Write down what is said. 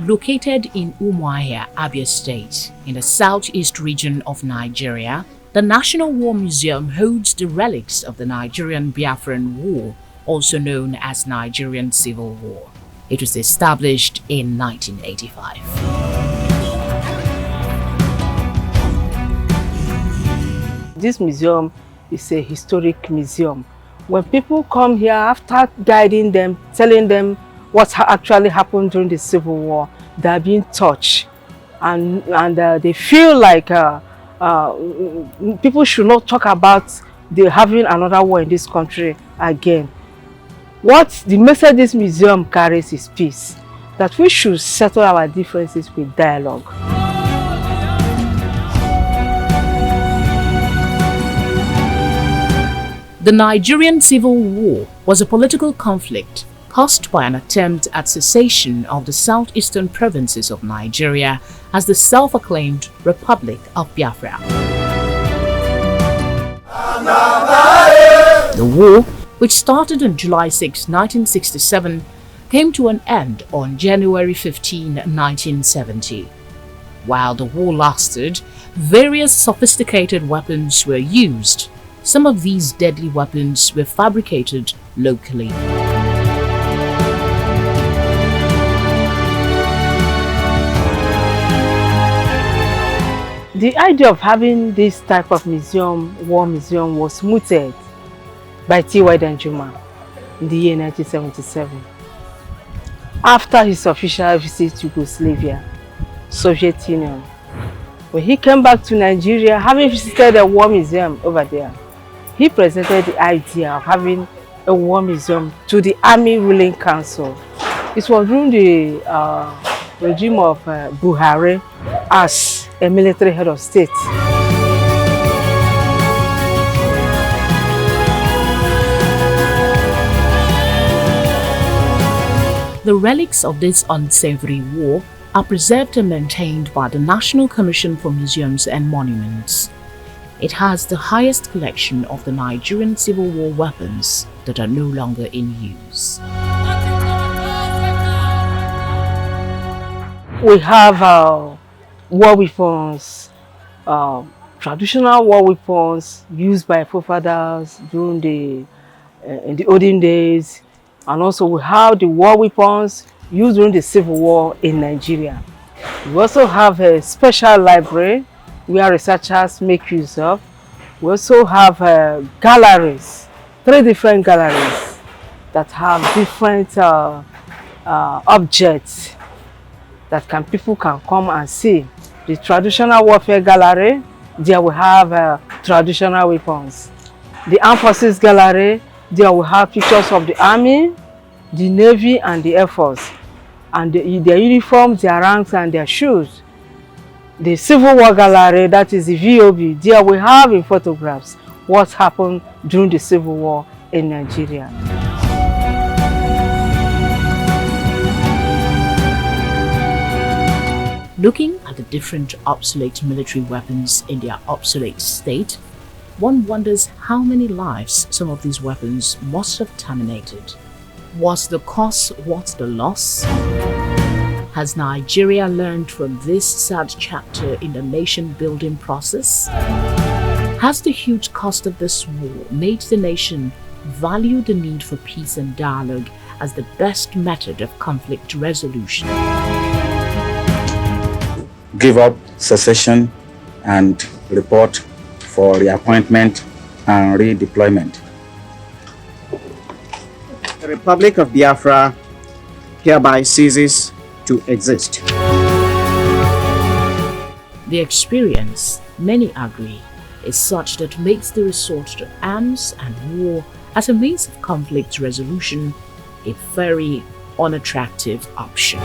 Located in Umuahia, Abia State, in the southeast region of Nigeria, the National War Museum holds the relics of the Nigerian Biafran War, also known as Nigerian Civil War. It was established in 1985. This museum is a historic museum. When people come here, after guiding them, telling them what actually happened during the Civil War, they are being touched, and they feel like people should not talk about having another war in this country again. What the message this museum carries is peace, that we should settle our differences with dialogue. The Nigerian Civil War was a political conflict caused by an attempt at secession of the southeastern provinces of Nigeria as the self-acclaimed Republic of Biafra. The war, which started on July 6, 1967, came to an end on January 15, 1970. While the war lasted, various sophisticated weapons were used. Some of these deadly weapons were fabricated locally. The idea of having this type of museum, war museum, was mooted by T.Y. Danjuma in the year 1977. After his official visit to Yugoslavia, Soviet Union, when he came back to Nigeria, having visited a war museum over there, he presented the idea of having a war museum to the Army Ruling Council. It was during the regime of Buhari as a military head of state. The relics of this unsavory war are preserved and maintained by the National Commission for Museums and Monuments. It has the highest collection of the Nigerian Civil War weapons that are no longer in use. We have war weapons, traditional war weapons used by forefathers during in the olden days, and also we have the war weapons used during the Civil War in Nigeria. We also have a special library where researchers make use of. We also have galleries, 3 different galleries that have different objects that people can come and see. The traditional warfare gallery, there we have traditional weapons. The armed forces gallery, there we have pictures of the army, the navy and the air force, and their uniforms, their ranks and their shoes. The Civil War gallery, that is the VOB, there we have in photographs what happened during the Civil War in Nigeria. Looking at the different obsolete military weapons in their obsolete state, one wonders how many lives some of these weapons must have terminated. Was the cost worth the loss? Has Nigeria learned from this sad chapter in the nation-building process? Has the huge cost of this war made the nation value the need for peace and dialogue as the best method of conflict resolution? Give up secession and report for reappointment and redeployment. The Republic of Biafra hereby ceases to exist. The experience, many agree, is such that makes the resort to arms and war as a means of conflict resolution a very unattractive option.